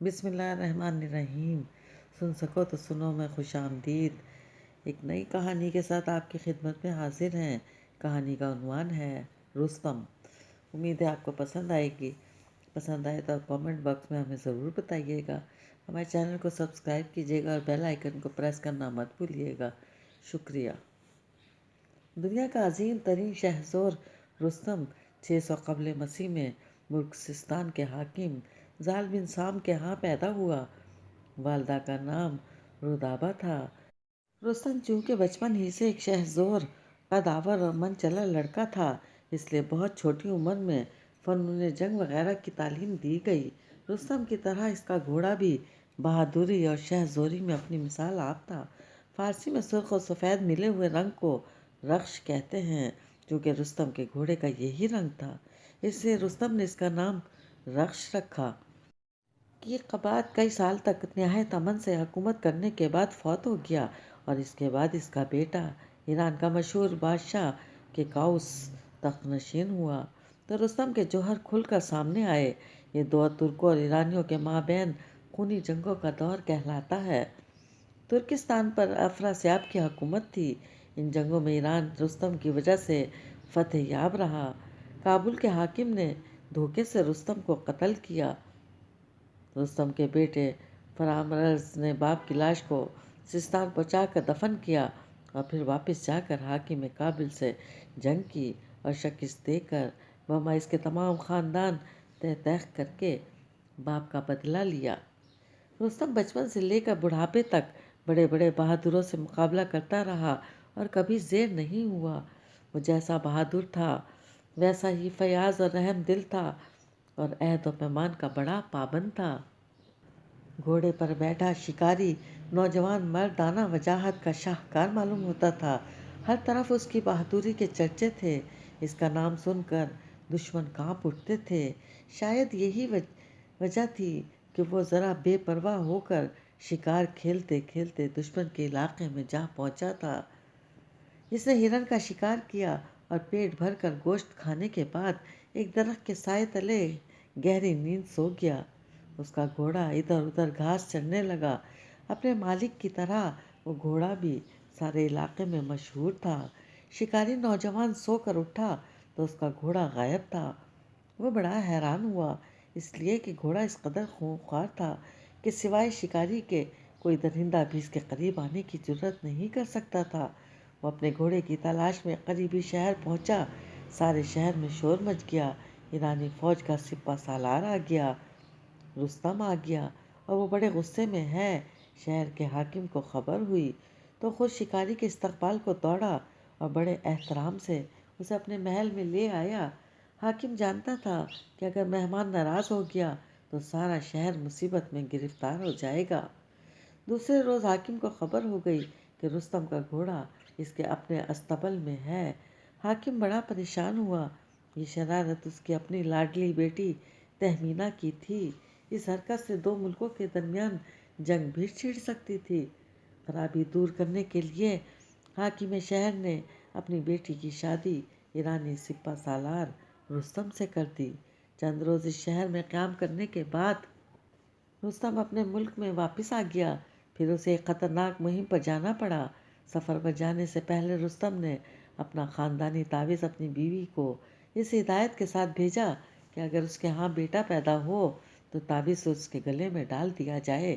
بسم اللہ الرحمن الرحیم۔ سن سکو تو سنو میں خوش آمدید۔ ایک نئی کہانی کے ساتھ آپ کی خدمت میں حاضر ہیں۔ کہانی کا عنوان ہے رستم۔ امید ہے آپ کو پسند آئے گی۔ پسند آئے تو کامنٹ باکس میں ہمیں ضرور بتائیے گا۔ ہمارے چینل کو سبسکرائب کیجیے گا اور بیل آئیکن کو پریس کرنا مت بھولیے گا۔ شکریہ۔ دنیا کا عظیم ترین شہزور رستم 600 قبل مسیح میں ملک سستان کے حاکم زال بن سام کے ہاں پیدا ہوا۔ والدہ کا نام رودابہ تھا۔ رستم چونکہ بچپن ہی سے ایک شہزور قدآور اور من چلا لڑکا تھا، اس لیے بہت چھوٹی عمر میں فنون جنگ وغیرہ کی تعلیم دی گئی۔ رستم کی طرح اس کا گھوڑا بھی بہادری اور شہزوری میں اپنی مثال آپ تھا۔ فارسی میں سرخ و سفید ملے ہوئے رنگ کو رخش کہتے ہیں، چونکہ رستم کے گھوڑے کا یہی رنگ تھا، اس لیے رستم نے اس کا نام رخش رکھا۔ یہ قباد کئی سال تک نہایت امن سے حکومت کرنے کے بعد فوت ہو گیا، اور اس کے بعد اس کا بیٹا ایران کا مشہور بادشاہ کیکاؤس تخت نشین ہوا۔ تو رستم کے جوہر کھل کر سامنے آئے۔ یہ دور ترکوں اور ایرانیوں کے مابین خونی جنگوں کا دور کہلاتا ہے۔ ترکستان پر افراسیاب کی حکومت تھی۔ ان جنگوں میں ایران رستم کی وجہ سے فتح یاب رہا۔ کابل کے حاکم نے دھوکے سے رستم کو قتل کیا۔ رستم کے بیٹے فرامرز نے باپ کی لاش کو سستان پہنچا کر دفن کیا، اور پھر واپس جا کر حاکم کابل سے جنگ کی اور شکست دے کر ممائز کے تمام خاندان تہ تیخ کر کے باپ کا بدلہ لیا۔ رستم بچپن سے لے کر بڑھاپے تک بڑے بڑے بہادروں سے مقابلہ کرتا رہا اور کبھی زیر نہیں ہوا۔ وہ جیسا بہادر تھا ویسا ہی فیاض اور رحم دل تھا، اور عہد و پیمان کا بڑا پابند تھا۔ گھوڑے پر بیٹھا شکاری نوجوان مردانہ وجاہت کا شاہکار معلوم ہوتا تھا۔ ہر طرف اس کی بہادری کے چرچے تھے۔ اس کا نام سن کر دشمن کانپ اٹھتے تھے۔ شاید یہی وجہ تھی کہ وہ ذرا بے پرواہ ہو کر شکار کھیلتے کھیلتے دشمن کے علاقے میں جا پہنچا تھا۔ اس نے ہرن کا شکار کیا اور پیٹ بھر کر گوشت کھانے کے بعد ایک درخت کے سائے تلے گہری نیند سو گیا۔ اس کا گھوڑا ادھر ادھر گھاس چرنے لگا۔ اپنے مالک کی طرح وہ گھوڑا بھی سارے علاقے میں مشہور تھا۔ شکاری نوجوان سو کر اٹھا تو اس کا گھوڑا غائب تھا۔ وہ بڑا حیران ہوا، اس لیے کہ گھوڑا اس قدر خونخوار تھا کہ سوائے شکاری کے کوئی درندہ بھی اس کے قریب آنے کی جرات نہیں کر سکتا تھا۔ وہ اپنے گھوڑے کی تلاش میں قریبی شہر پہنچا۔ سارے شہر میں شور مچ گیا۔ ایرانی فوج کا سپہ سالار آ گیا۔ رستم آ گیا اور وہ بڑے غصے میں ہے۔ شہر کے حاکم کو خبر ہوئی تو خود شکاری کے استقبال کو دوڑا اور بڑے احترام سے اسے اپنے محل میں لے آیا۔ حاکم جانتا تھا کہ اگر مہمان ناراض ہو گیا تو سارا شہر مصیبت میں گرفتار ہو جائے گا۔ دوسرے روز حاکم کو خبر ہو گئی کہ رستم کا گھوڑا اس کے اپنے استبل میں ہے۔ حاکم بڑا پریشان ہوا۔ یہ شرارت اس کی اپنی لاڈلی بیٹی تہمینہ کی تھی۔ اس حرکت سے دو ملکوں کے درمیان جنگ بھی چھڑ سکتی تھی۔ خرابی دور کرنے کے لیے حاکم شہر نے اپنی بیٹی کی شادی ایرانی سپہ سالار رستم سے کر دی۔ چند روز اس شہر میں قیام کرنے کے بعد رستم اپنے ملک میں واپس آ گیا۔ پھر اسے ایک خطرناک مہم پر جانا پڑا۔ سفر پر جانے سے پہلے رستم نے اپنا خاندانی تعویذ اپنی بیوی کو اس ہدایت کے ساتھ بھیجا کہ اگر اس کے ہاں بیٹا پیدا ہو تو تعویذ اس کے گلے میں ڈال دیا جائے۔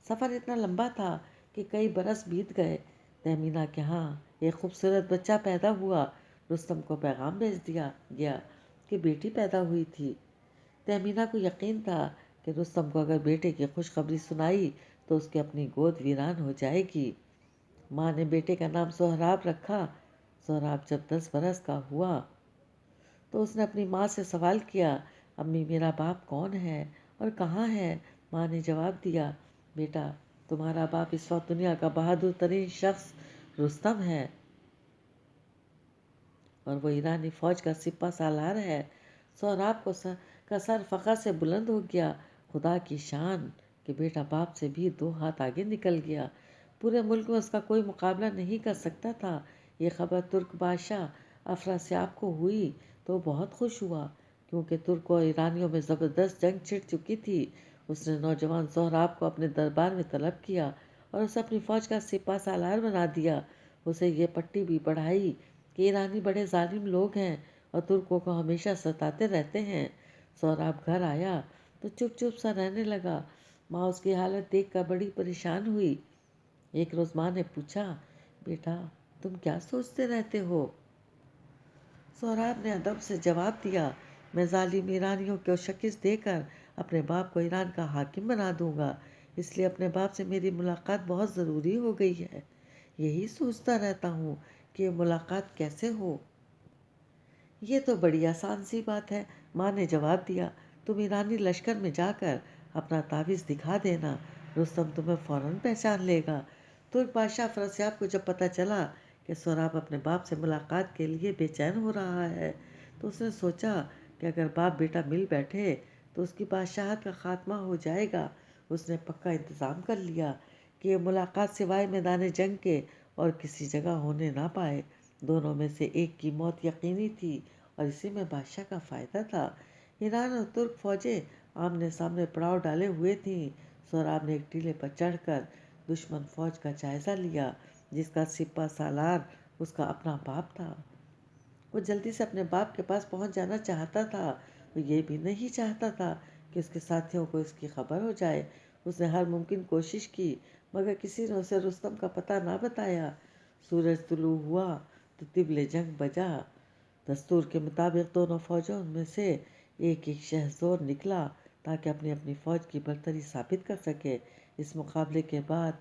سفر اتنا لمبا تھا کہ کئی برس بیت گئے۔ تہمینہ کے ہاں ایک خوبصورت بچہ پیدا ہوا۔ رستم کو پیغام بھیج دیا گیا کہ بیٹی پیدا ہوئی تھی۔ تہمینہ کو یقین تھا کہ رستم کو اگر بیٹے کی خوشخبری سنائی تو اس کی اپنی گود ویران ہو جائے گی۔ ماں نے بیٹے کا نام سہراب رکھا۔ سہراب جب 10 برس کا ہوا تو اس نے اپنی ماں سے سوال کیا، امی میرا باپ کون ہے اور کہاں ہے؟ ماں نے جواب دیا، بیٹا تمہارا باپ اس وقت دنیا کا بہادر ترین شخص رستم ہے، اور وہ ایرانی فوج کا سپہ سالار ہے۔ سہراب کا سر فخر سے بلند ہو گیا۔ خدا کی شان کہ بیٹا باپ سے بھی 2 ہاتھ آگے نکل گیا۔ پورے ملک میں اس کا کوئی مقابلہ نہیں کر سکتا تھا۔ یہ خبر ترک بادشاہ افراسیاب کو ہوئی تو وہ بہت خوش ہوا، کیونکہ ترک اور ایرانیوں میں زبردست جنگ چھڑ چکی تھی۔ اس نے نوجوان سہراب کو اپنے دربار میں طلب کیا اور اسے اپنی فوج کا سپہ سالار بنا دیا۔ اسے یہ پٹی بھی پڑھائی کہ ایرانی بڑے ظالم لوگ ہیں اور ترکوں کو ہمیشہ ستاتے رہتے ہیں۔ سہراب گھر آیا تو چپ چپ سا رہنے لگا۔ ماں اس کی حالت دیکھ کر بڑی پریشان ہوئی۔ ایک روز ماں نے پوچھا، بیٹا تم کیا سوچتے رہتے ہو؟ سہراب نے ادب سے جواب دیا، میں ظالم ایرانیوں کو شکست دے کر اپنے باپ کو ایران کا حاکم بنا دوں گا، اس لیے اپنے باپ سے میری ملاقات بہت ضروری ہو گئی ہے۔ یہی سوچتا رہتا ہوں کہ یہ ملاقات کیسے ہو۔ یہ تو بڑی آسان سی بات ہے، ماں نے جواب دیا، تم ایرانی لشکر میں جا کر اپنا تعویذ دکھا دینا، رستم تمہیں فوراً پہچان لے گا۔ ترک بادشاہ افراسیاب کو جب پتہ چلا کہ سہراب اپنے باپ سے ملاقات کے لیے بے چین ہو رہا ہے تو اس نے سوچا کہ اگر باپ بیٹا مل بیٹھے تو اس کی بادشاہت کا خاتمہ ہو جائے گا۔ اس نے پکا انتظام کر لیا کہ یہ ملاقات سوائے میدان جنگ کے اور کسی جگہ ہونے نہ پائے۔ دونوں میں سے ایک کی موت یقینی تھی اور اسی میں بادشاہ کا فائدہ تھا۔ ایران اور ترک فوجیں آمنے سامنے پڑاؤ ڈالے ہوئے تھیں۔ سہراب نے ایک ٹیلے پر چڑھ کر دشمن فوج کا جائزہ لیا جس کا سپہ سالار اس کا اپنا باپ تھا۔ وہ جلدی سے اپنے باپ کے پاس پہنچ جانا چاہتا تھا۔ وہ یہ بھی نہیں چاہتا تھا کہ اس کے ساتھیوں کو اس کی خبر ہو جائے۔ اس نے ہر ممکن کوشش کی مگر کسی نے اسے رستم کا پتہ نہ بتایا۔ سورج طلوع ہوا تو طبل جنگ بجا۔ دستور کے مطابق دونوں فوجوں میں سے ایک ایک شہزور نکلا تاکہ اپنی اپنی فوج کی برتری ثابت کر سکے۔ اس مقابلے کے بعد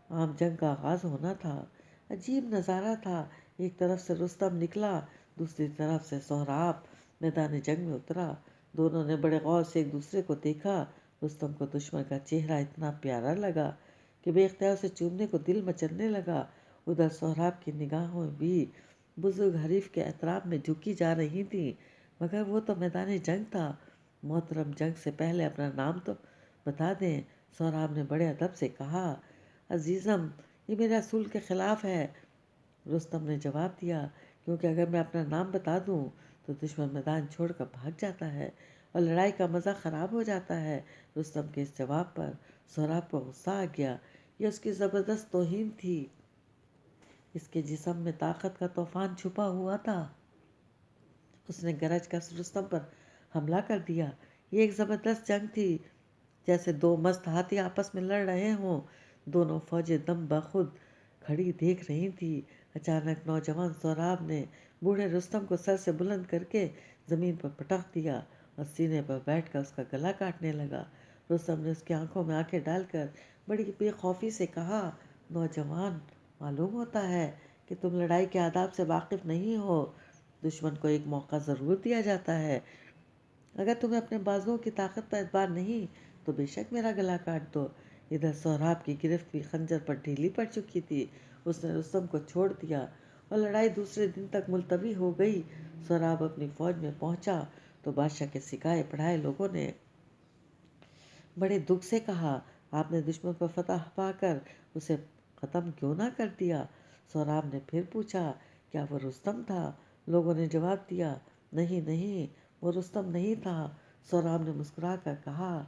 عام جنگ کا آغاز ہونا تھا۔ عجیب نظارہ تھا، ایک طرف سے رستم نکلا، دوسری طرف سے سہراب میدان جنگ میں اترا۔ دونوں نے بڑے غور سے ایک دوسرے کو دیکھا۔ رستم کو دشمن کا چہرہ اتنا پیارا لگا کہ بے اختیار اسے چومنے کو دل مچلنے لگا۔ ادھر سہراب کی نگاہوں بھی بزرگ حریف کے اطراف میں جھکی جا رہی تھیں، مگر وہ تو میدان جنگ تھا۔ محترم جنگ سے پہلے اپنا نام تو بتا دیں، سہراب نے بڑے ادب سے کہا۔ عزیزم، یہ میرے اصول کے خلاف ہے، رستم نے جواب دیا، کیونکہ اگر میں اپنا نام بتا دوں تو دشمن میدان چھوڑ کر بھاگ جاتا ہے اور لڑائی کا مزہ خراب ہو جاتا ہے۔ رستم کے اس جواب پر سہراب کو غصہ آ گیا۔ یہ اس کی زبردست توہین تھی۔ اس کے جسم میں طاقت کا طوفان چھپا ہوا تھا۔ اس نے گرج کر رستم پر حملہ کر دیا۔ یہ ایک زبردست جنگ تھی، جیسے دو مست ہاتھی آپس میں لڑ رہے ہوں۔ دونوں فوجیں دم بخود کھڑی دیکھ رہی تھیں۔ اچانک نوجوان سہراب نے بوڑھے رستم کو سر سے بلند کر کے زمین پر پٹخ دیا اور سینے پر بیٹھ کر اس کا گلا کاٹنے لگا۔ رستم نے اس کی آنکھوں میں آنکھیں ڈال کر بڑی بے خوفی سے کہا، نوجوان، معلوم ہوتا ہے کہ تم لڑائی کے آداب سے واقف نہیں ہو۔ دشمن کو ایک موقع ضرور دیا جاتا ہے۔ اگر تمہیں اپنے بازوؤں کی طاقت پر اعتبار نہیں تو بے شک میرا گلا کاٹ دو۔ ادھر سہراب کی گرفت بھی خنجر پر ڈھیلی پڑ چکی تھی۔ اس نے رستم کو چھوڑ دیا اور لڑائی دوسرے دن تک ملتوی ہو گئی۔ سہراب اپنی فوج میں پہنچا تو بادشاہ کے سکھائے پڑھائے لوگوں نے بڑے دکھ سے کہا، آپ نے دشمن پر فتح پا کر اسے ختم کیوں نہ کر دیا؟ سہراب نے پھر پوچھا، کیا وہ رستم تھا؟ لوگوں نے جواب دیا، نہیں نہیں، وہ رستم نہیں تھا۔ سہراب نے مسکرا کر کہا،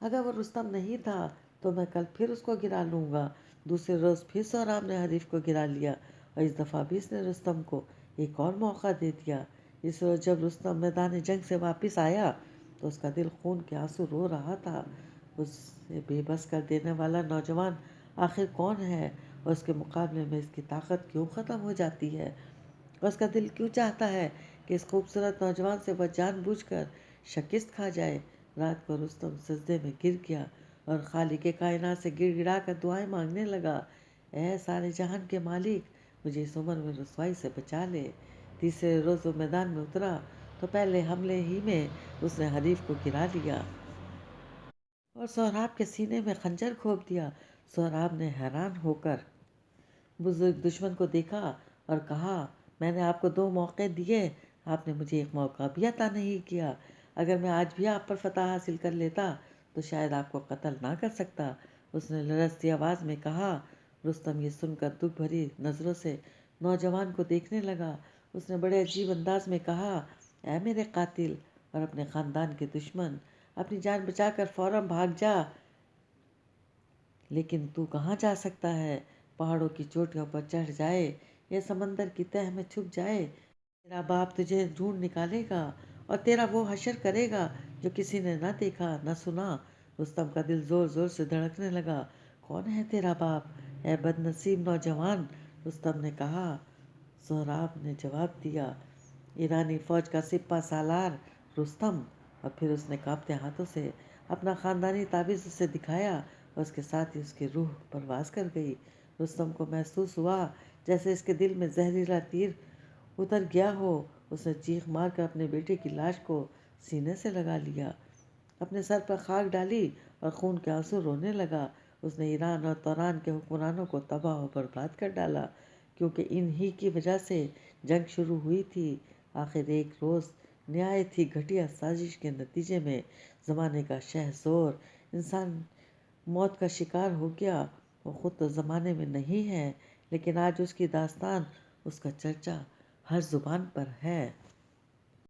اگر وہ رستم نہیں تھا تو میں کل پھر اس کو گرا لوں گا۔ دوسرے روز پھر سہراب نے حریف کو گرا لیا اور اس دفعہ بھی اس نے رستم کو ایک اور موقع دے دیا۔ اس روز جب رستم میدان جنگ سے واپس آیا تو اس کا دل خون کے آنسو رو رہا تھا۔ اسے بے بس کر دینے والا نوجوان آخر کون ہے اور اس کے مقابلے میں اس کی طاقت کیوں ختم ہو جاتی ہے اور اس کا دل کیوں چاہتا ہے کہ اس خوبصورت نوجوان سے وہ جان بوجھ کر شکست کھا جائے؟ رات کو رستم سجدے میں گر گیا اور خالق کائنات سے گڑ گڑا کر دعائیں مانگنے لگا، اے سارے جہان کے مالک، مجھے اس عمر میں رسوائی سے بچا لے۔ تیسرے روز وہ میدان میں اترا تو پہلے حملے ہی میں اس نے حریف کو گرا لیا اور سہراب کے سینے میں خنجر گھونپ دیا۔ سہراب نے حیران ہو کر بزرگ دشمن کو دیکھا اور کہا، میں نے آپ کو 2 موقع دیے، آپ نے مجھے ایک موقع بھی عطا نہیں کیا۔ اگر میں آج بھی آپ پر فتح حاصل کر لیتا تو شاید آپ کو قتل نہ کر سکتا۔ اس نے لرزتی آواز میں کہا۔ رستم یہ سن کر دکھ بھری نظروں سے نوجوان کو دیکھنے لگا۔ اس نے بڑے عجیب انداز میں کہا، اے میرے قاتل اور اپنے خاندان کے دشمن، اپنی جان بچا کر فوراً بھاگ جا۔ لیکن تو کہاں جا سکتا ہے؟ پہاڑوں کی چوٹیوں پر چڑھ جائے یا سمندر کی تہہ میں چھپ جائے، تیرا باپ تجھے ڈھونڈ نکالے گا اور تیرا وہ حشر کرے گا جو کسی نے نہ دیکھا نہ سنا۔ رستم کا دل زور زور سے دھڑکنے لگا۔ کون ہے تیرا باپ، اے بد نصیب نوجوان؟ رستم نے کہا۔ سہراب نے جواب دیا، ایرانی فوج کا سپہ سالار رستم۔ اور پھر اس نے کانپتے ہاتھوں سے اپنا خاندانی تعویذ اسے دکھایا اور اس کے ساتھ ہی اس کی روح پرواز کر گئی۔ رستم کو محسوس ہوا جیسے اس کے دل میں زہریلا تیر اتر گیا ہو۔ اس نے چیخ مار کر اپنے بیٹے کی لاش کو سینے سے لگا لیا، اپنے سر پر خاک ڈالی اور خون کے آنسو رونے لگا۔ اس نے ایران اور توران کے حکمرانوں کو تباہ و برباد کر ڈالا، کیونکہ انہی کی وجہ سے جنگ شروع ہوئی تھی۔ آخر ایک روز نہایت ہی گھٹیا سازش کے نتیجے میں زمانے کا شہسور انسان موت کا شکار ہو گیا۔ وہ خود تو زمانے میں نہیں ہے، لیکن آج اس کی داستان، اس کا چرچا ہر زبان پر ہے۔